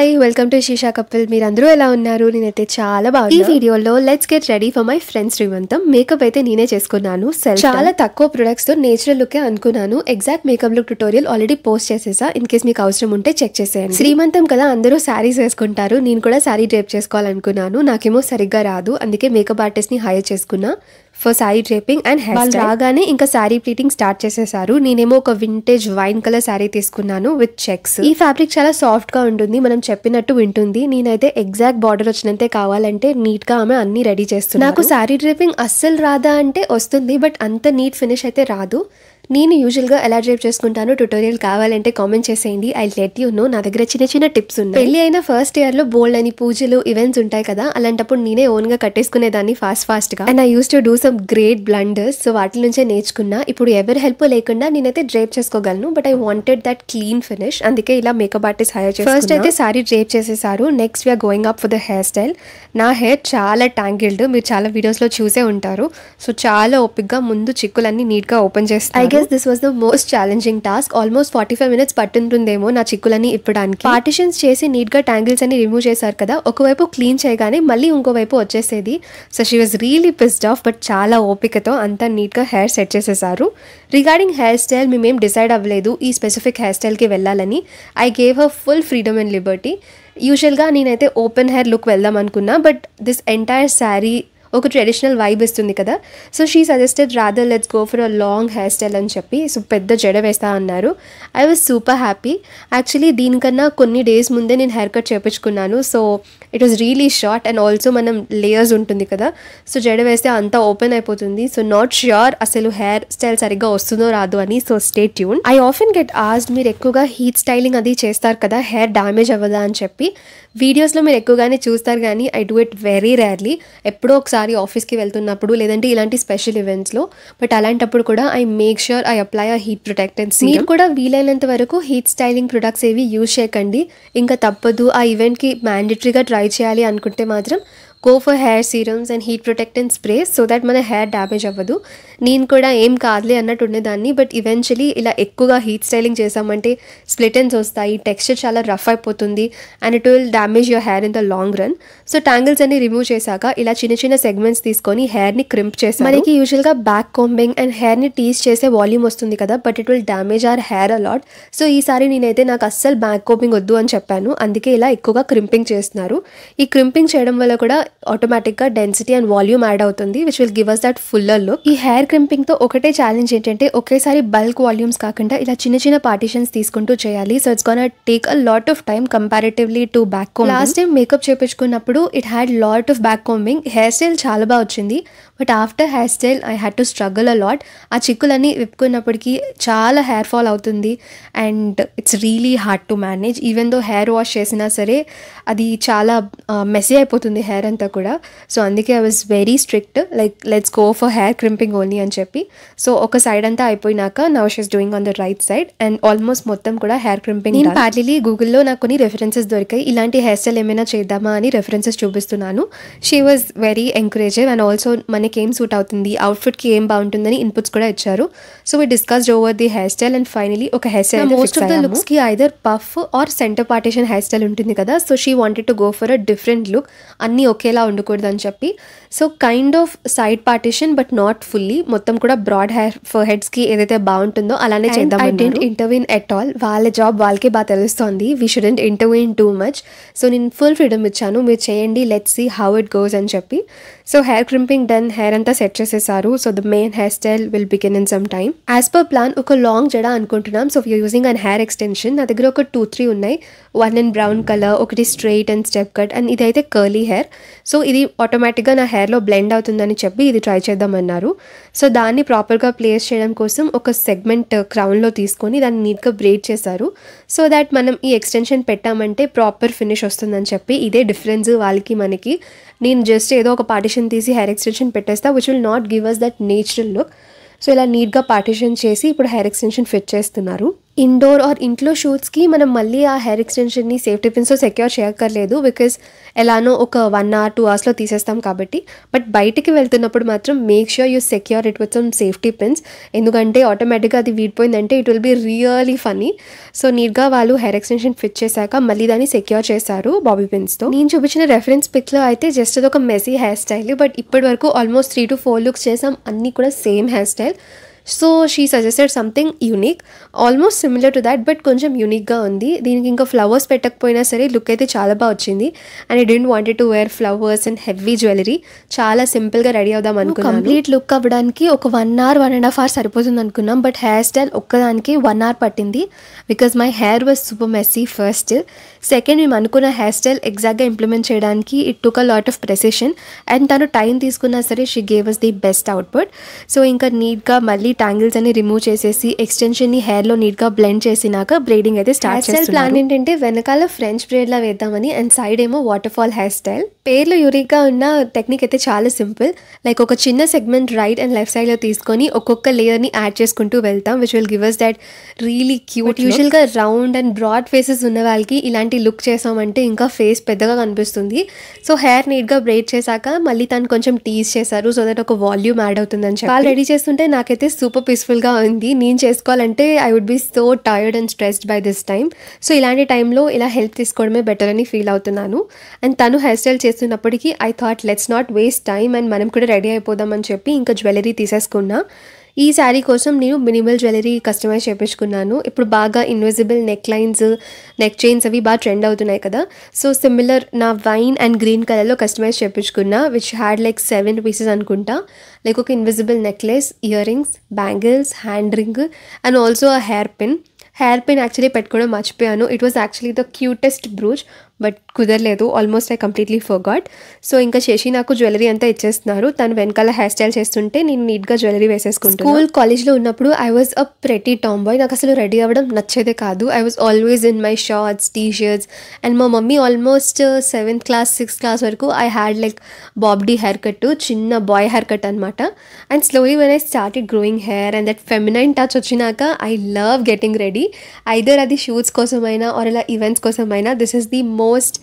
Hi welcome to Shisha couple. మీరందరూ ఎలా ఉన్నారు? నేనైతే చాలా బాగున్నాను. ఈ వీడియోలో let's get ready for my friends శ్రీమంతం. మేకప్ అయితే నేనే చేసుకున్నాను. చాలా తక్కువ ప్రొడక్ట్స్ తో నేచురల్ లుక్ అనుకున్నాను. Exact makeup look tutorial already post చేసేసా. ఇన్ కేస్ మీకు అవసరం ఉంటే చెక్ చేసేయండి. శ్రీమంతం కదా, అందరూ శారీస్ వేసుకుంటారు. నేను కూడా శారీ డ్రేప్ చేసుకోవాలనుకున్నాను. నాకేమో సరిగ్గా రాదు, అందుకే మేకప్ ఆర్టిస్ట్ ని హైర్ చేసుకున్నా for sari draping and hair style. రాగానే ఇంకా శారీ ప్లీటింగ్ స్టార్ట్ చేసేసారు. నేనేమో ఒక వింటేజ్ వైన్ కలర్ శారీ తీసుకున్నాను విత్ చెక్స్. ఈ ఫ్యాబ్రిక్ చాలా సాఫ్ట్ గా ఉంటుంది, మనం చెప్పినట్టు వింటుంది. నేనైతే ఎగ్జాక్ట్ బార్డర్ వచ్చినంతే కావాలంటే నీట్ గా ఆమె అన్ని రెడీ చేస్తుంది. నాకు శారీ డ్రేపింగ్ అస్సలు రాదా అంటే వస్తుంది, బట్ అంత నీట్ ఫినిష్ అయితే రాదు. నేను యూజువల్గా ఎలా డ్రైప్ చేసుకుంటానో ట్యూటోరియల్ కావాలంటే కామెంట్ చేసేయండి. I let you know. నా దగ్గర చిన్న చిన్న టిప్స్ ఉన్నాయి. పెళ్లి అయిన ఫస్ట్ ఇయర్ లో బోల్డ్ అని పూజలు ఈవెంట్స్ ఉంటాయి కదా, అలాంటప్పుడు నేనే ఓన్ గా కట్టేసుకునేదాన్ని ఫాస్ట్ గా. And I use to do some great blunders. So వాటి నుంచే నేర్చుకున్నా. ఇప్పుడు ఎవరి హెల్ప్ లేకుండా నేనైతే డ్రైప్ చేసుకోగలను, but I wanted that clean finish. అందుకే ఇలా మేకప్ ఆర్టిస్ట్ హైర్ చేసి ఫస్ట్ అయితే సారీ డ్రైప్ చేసేసారు. Next we're going up for the hair style. నా హెయిర్ చాలా ట్యాంగిల్డ్, మీరు చాలా వీడియోస్ లో చూసే ఉంటారు. సో చాలా ఓపిక్గా ముందు చిక్కులన్నీ నీట్ గా ఓపెన్ చేస్తాను. I guess this was the most challenging task. Almost 45 minutes పట్టుంటుందేమో నా చిక్కులని ఇప్పడానికి. పార్టిషన్స్ చేసి నీట్ గా ట్యాంగిల్స్ అని రిమూవ్ చేశారు కదా, ఒకవైపు క్లీన్ చేయగానే మళ్ళీ ఇంకోవైపు వచ్చేసేది. So she was really pissed off, but చాలా ఓపికతో అంతా నీట్ గా హెయిర్ సెట్ చేసేసారు. రిగార్డింగ్ హెయిర్ స్టైల్ మేమేం డిసైడ్ అవ్వలేదు ఈ స్పెసిఫిక్ హెయిర్ స్టైల్ కి వెళ్ళాలని. I gave her full freedom and Liberty. యూజువల్గా నేనైతే ఓపెన్ హెయిర్ లుక్ వెళ్దాం అనుకున్నా, బట్ దిస్ ఎంటైర్ శారీ ఒక ట్రెడిషనల్ వైబ్ ఇస్తుంది కదా. So she suggested rather let's go for a long hair style అని చెప్పి. సో పెద్ద జడ వేస్తా అన్నారు. I was super happy. Actually దీనికన్నా కొన్ని డేస్ ముందే నేను హెయిర్ కట్ చేయించుకున్నాను. So it was really short and also మనం లేయర్స్ ఉంటుంది కదా, సో జడ వేస్తే అంతా ఓపెన్ అయిపోతుంది. సో నాట్ ష్యూర్ అసలు హెయిర్ స్టైల్ సరిగ్గా వస్తుందో రాదు అని. So stay tune. I often get asked, మీరు ఎక్కువగా హీట్ స్టైలింగ్ అది చేస్తారు కదా, హెయిర్ డ్యామేజ్ అవ్వదా అని చెప్పి. వీడియోస్లో మీరు ఎక్కువగానే చూస్తారు కానీ I do it very rarely. ఎప్పుడో ఒకసారి ఆఫీస్కి వెళ్తున్నప్పుడు లేదంటే ఇలాంటి స్పెషల్ ఈవెంట్స్లో. బట్ అలాంటప్పుడు కూడా I make sure I apply a heat protectant. మీరు కూడా వీలైనంత వరకు హీట్ స్టైలింగ్ ప్రొడక్ట్స్ ఏవి యూజ్ చేయకండి. ఇంకా తప్పదు, ఆ ఈవెంట్కి మ్యాండేటరీగా ట్రై చేయాలి అనుకుంటే మాత్రం go for hair serums and heat protectant sprays so that మన హెయిర్ డ్యామేజ్ అవ్వదు. నేను కూడా ఏం కాదులే అన్నట్టు ఉండేదాన్ని, బట్ ఈవెన్చువలీ ఇలా ఎక్కువగా హీట్ స్టైలింగ్ చేసామంటే స్ప్లిట్ ఎండ్స్ వస్తాయి, టెక్స్చర్ చాలా రఫ్ అయిపోతుంది and it will damage your hair in the long run. So tangles అన్ని రిమూవ్ చేశాక ఇలా చిన్న చిన్న సెగ్మెంట్స్ తీసుకొని హెయిర్ని క్రింప్ చేసాను. మనకి యూజువల్గా బ్యాక్ కోంబింగ్ అండ్ హెయిర్ని టీజ్ చేసే వాల్యూమ్ వస్తుంది కదా, but it will damage our hair a lot. So ఈసారి నేనైతే నాకు అస్సలు బ్యాక్ కోంబింగ్ వద్దు అని చెప్పాను, అందుకే ఇలా ఎక్కువగా క్రింపింగ్ చేస్తున్నారు. ఈ క్రింపింగ్ చేయడం వల్ల కూడా ఆటోమేటిక్గా డెన్సిటీ అండ్ వాల్యూమ్ యాడ్ అవుతుంది, which will give us that fuller look. ఈ హెయిర్ క్రింపింగ్తో ఒకటే ఛాలెంజ్ ఏంటంటే ఒకేసారి బల్క్ వాల్యూమ్స్ కాకుండా ఇలా చిన్న చిన్న పార్టిషన్స్ తీసుకుంటూ చేయాలి. So it's gonna take a lot of time comparatively to back combing. Last time makeup చేయించుకున్నప్పుడు it had lot of back combing. Hair style చాలా బాగా వచ్చింది, but after hair style I had to struggle a lot. ఆ చిక్కులన్నీ విప్పుకున్నప్పటికీ చాలా hair fall అవుతుంది and it's really hard to manage. Even though hair wash చేసినా సరే అది చాలా మెస్సీ అయిపోతుంది హెయిర్ అంతా కూడా. సో అందుకే I was very strict, like let's go for hair crimping only అని చెప్పి. సో ఒక సైడ్ అంతా అయిపోయినాక now she is doing on the right side and almost మొత్తం కూడా హెయిర్ క్రింపింగ్. నేను ప్యారలీ గూగుల్లో నాకు కొన్ని రెఫరెన్సెస్ దొరికాయి, ఇలాంటి హెయిర్ స్టైల్ ఏమైనా చేద్దామా అని రెఫరెన్సెస్ చూపిస్తున్నాను. She was very encouraging and also మనకి ఏం సూట్ అవుతుంది, అవుట్ఫిట్కి ఏం బాగుంటుందని ఇన్పుట్స్ కూడా ఇచ్చారు. So we discussed over the hair style and finally ఒక hair style. Most of the looks కి either puff or centre partition hair style ఉంటుంది కదా, so she wanted to go for a different look, అన్నీ ఒకేలా ఉండకూడదు అని చెప్పి. So kind of side partition but not fully, మొత్తం కూడా బ్రాడ్ హెయిర్ ఫర్ హెడ్స్ కి ఏదైతే బాగుంటుందో అలానే చేద్దాం. I don't intervene at all, వాళ్ళ జాబ్ వాళ్ళకే బాగా తెలుస్తుంది, we shouldn't intervene too much. So నేను ఫుల్ ఫ్రీడమ్ ఇచ్చాను, మీరు చేయండి, let's see how it goes అని చెప్పి. So hair crimping done, hair అంతా సెట్ చేసేసారు. So the main hair style will begin in some time. As per plan ఒక long జడ అనుకుంటున్నాం. So we are using an hair extension. నా దగ్గర ఒక 2-3 ఉన్నాయి, వన్ ఇన్ బ్రౌన్ కలర్, ఒకటి straight and step cut and ఇదైతే కర్లీ హెయిర్. సో ఇది ఆటోమేటిక్గా నా హెయిర్లో బ్లెండ్ అవుతుందని చెప్పి ఇది ట్రై చేద్దామన్నారు. సో దాన్ని ప్రాపర్గా ప్లేస్ చేయడం కోసం ఒక సెగ్మెంట్ క్రౌన్లో తీసుకొని దాన్ని నీట్గా బ్రేడ్ చేశారు. సో దాట్ మనం ఈ ఎక్స్టెన్షన్ పెట్టామంటే ప్రాపర్ ఫినిష్ వస్తుందని చెప్పి. ఇదే డిఫరెన్స్ వాళ్ళకి మనకి. నేను జస్ట్ ఏదో ఒక పార్టిషన్ తీసి హెయిర్ ఎక్స్టెన్షన్ పెట్టేస్తా, which will not give us that natural look. So ఇలా నీట్గా పార్టిషన్ చేసి ఇప్పుడు హెయిర్ ఎక్స్టెన్షన్ ఫిట్ చేస్తున్నారు. ఇండోర్ ఆర్ ఇంట్లో షూట్స్కి మనం మళ్ళీ ఆ హెయిర్ ఎక్స్టెన్షన్ని సేఫ్టీ పిన్స్తో సెక్యూర్ చేయక్కర్లేదు, బికాస్ ఎలానో ఒక 1 hour 2 hours తీసేస్తాం కాబట్టి. బట్ బయటికి వెళ్తున్నప్పుడు మాత్రం make sure you secure it with some safety pins, ఎందుకంటే ఆటోమేటిక్గా అది వీడిపోయిందంటే it will be really funny. So నీట్గా వాళ్ళు హెయిర్ ఎక్స్టెన్షన్ ఫిట్ చేశాక మళ్ళీ దాన్ని సెక్యూర్ చేశారు బాబీ పిన్స్తో. నేను చూపించిన రెఫరెన్స్ పిక్లో అయితే జస్ట్ అది ఒక మెసీ హెయిర్ స్టైల్, బట్ ఇప్పటి వరకు ఆల్మోస్ట్ 3 to 4 లుక్స్ చేసాం, అన్నీ కూడా same hair style. So she suggested something unique, almost similar to that, but కొంచెం యూనిక్గా ఉంది. దీనికి ఇంకా ఫ్లవర్స్ పెట్టకపోయినా సరే లుక్ అయితే చాలా బాగా వచ్చింది. And I didn't wanted to wear flowers and heavy jewellery, చాలా సింపుల్గా రెడీ అవుదాం అనుకున్నాను. కంప్లీట్ లుక్ అవ్వడానికి ఒక 1 hour 1.5 hours సరిపోతుంది అనుకున్నాం, బట్ హెయిర్ స్టైల్ ఒక్కదానికి 1 hour పట్టింది, because my hair was super messy first. Second, మేము అనుకున్న హెయిర్ స్టైల్ ఎగ్జాక్ట్గా ఇంప్లిమెంట్ చేయడానికి it took a lot of precision, and తను టైం తీసుకున్నా సరే she gave us the best output. So ఇంకా నీట్గా మళ్ళీ ట్యాంగిల్స్ అని రిమూవ్ చేసేసి ఎక్స్టెన్షన్ని హెయిర్లో నీట్గా బ్లెండ్ చేసినాక బ్రైడింగ్ అయితే స్టార్ట్ చేస్తాం. ప్లాన్ ఏంటంటే వెనకాల ఫ్రెంచ్ బ్రైడ్లా వేద్దామని, అండ్ సైడ్ ఏమో వాటర్ ఫాల్ హెయిర్ స్టైల్. పేర్లో యూనిక్గా ఉన్న టెక్నిక్ అయితే చాలా సింపుల్, లైక్ ఒక చిన్న సెగ్మెంట్ రైట్ అండ్ లెఫ్ట్ సైడ్లో తీసుకొని ఒక్కొక్క లేయర్ని యాడ్ చేసుకుంటూ వెళ్తాం, which will give us that really cute. యూజువల్గా రౌండ్ అండ్ బ్రాడ్ ఫేసెస్ ఉన్న వాళ్ళకి ఇలాంటి లుక్ చేసామంటే ఇంకా ఫేస్ పెద్దగా కనిపిస్తుంది. సో హెయిర్ నీట్గా బ్రైడ్ చేశాక మళ్ళీ తను కొంచెం టీజ్ చేశారు, సో దట్ ఒక వాల్యూమ్ యాడ్ అవుతుందని చెప్పి. వాళ్ళు రెడీ చేస్తుంటే నాకైతే సూపర్ పీస్ఫుల్గా ఉంది. నేను చేసుకోవాలంటే I would be so tired and stressed by this time. So ఇలాంటి టైంలో ఇలా హెల్ప్ తీసుకోవడమే బెటర్ అని ఫీల్ అవుతున్నాను. అండ్ తను హెయిర్ స్టైల్ చేస్తున్నప్పటికీ I thought let's not waste time and మనం కూడా రెడీ అయిపోదామని చెప్పి ఇంకా జ్యువెలరీ తీసేసుకున్నా. ఈ శారీ కోసం నేను మినిమల్ జ్యువెలరీ కస్టమైజ్ చేయించుకున్నాను. ఇప్పుడు బాగా invisible neck lines, neck chains అవి బాగా ట్రెండ్ అవుతున్నాయి కదా. సో సిమిలర్ నా వైన్ అండ్ గ్రీన్ కలర్లో కస్టమైజ్ చేయించుకున్నా, విచ్ హ్యాడ్ లైక్ 7 pieces అనుకుంటా. లైక్ ఒక invisible necklace, ear rings, bangles, hand ring and also ఆ hair pin. Hair pin actually పెట్టుకోవడం మర్చిపోయాను. It was actually the cutest brooch, but కుదరలేదు, almost I completely forgot. So ఇంకా చేసి నాకు jewellery అంతా ఇచ్చేస్తున్నారు. తను వెనకాల హెయిర్ స్టైల్ చేస్తుంటే నేను నీట్గా జ్యువెలరీ వేసేసుకుంటాను. స్కూల్ కాలేజ్లో ఉన్నప్పుడు I was a pretty tomboy. నాకు అసలు రెడీ అవ్వడం నచ్చేదే కాదు. I was always in my shorts, T shirts. And మా mummy almost 7th class 6th class వరకు I had like bobbed haircut, చిన్న బాయ్ హెయిర్ కట్ అనమాట. And slowly when I started growing hair and that feminine touch వచ్చినాక I love getting ready. Either అది shoots కోసమైనా or ఇలా events కోసమైనా, this is the most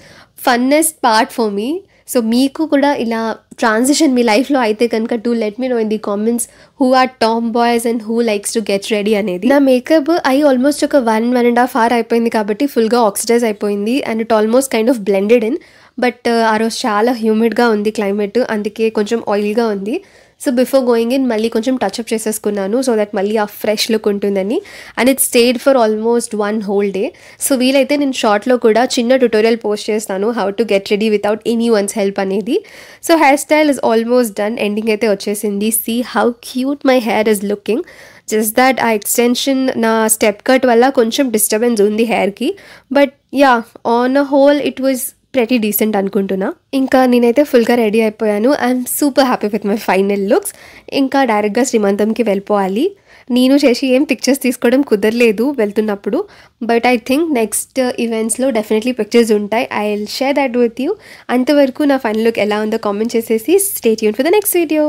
funnest part for me. So మీకు కూడా ఇలా transition మీ లైఫ్లో అయితే కనుక to let me know in the comments who are tom boys and who likes to get ready అనేది. నా మేకప్ ఆల్మోస్ట్ ఒక 1.5 hour అయిపోయింది కాబట్టి ఫుల్గా ఆక్సిడైజ్ అయిపోయింది and it almost kind of blended in. But ఆ రోజు చాలా హ్యూమిడ్గా ఉంది క్లైమేట్, అందుకే కొంచెం ఆయిల్గా ఉంది. సో బిఫోర్ గోయింగ్ ఇన్ మళ్ళీ కొంచెం టచ్అప్ చేసేసుకున్నాను, సో దట్ మళ్ళీ ఆ ఫ్రెష్ లుక్ ఉంటుందని. And it stayed for almost 1 whole day. So వీలైతే నేను షార్ట్లో కూడా చిన్న ట్యుటోరియల్ పోస్ట్ చేస్తాను, how to get ready without anyone's help అనేది. So hair style is almost done, ending అయితే వచ్చేసింది. See how cute my hair is looking. Just that ఆ ఎక్స్టెన్షన్ నా స్టెప్ కట్ వల్ల కొంచెం డిస్టర్బెన్స్ ఉంది హెయిర్కి, but yeah on a whole it was pretty decent అనుకుంటున్నా. ఇంకా నేనైతే ఫుల్గా రెడీ అయిపోయాను. I'm super happy with my final looks. ఇంకా డైరెక్ట్గా శ్రీమంతంకి వెళ్ళిపోవాలి. నేను చేసి ఏం పిక్చర్స్ తీసుకోవడం కుదరలేదు వెళ్తున్నప్పుడు, బట్ ఐ థింక్ నెక్స్ట్ ఈవెంట్స్లో డెఫినెట్లీ పిక్చర్స్ ఉంటాయి. I will share that with you. అంతవరకు నా ఫైనల్ లుక్ ఎలా ఉందో కామెంట్ చేసేసి stay tuned for the next video.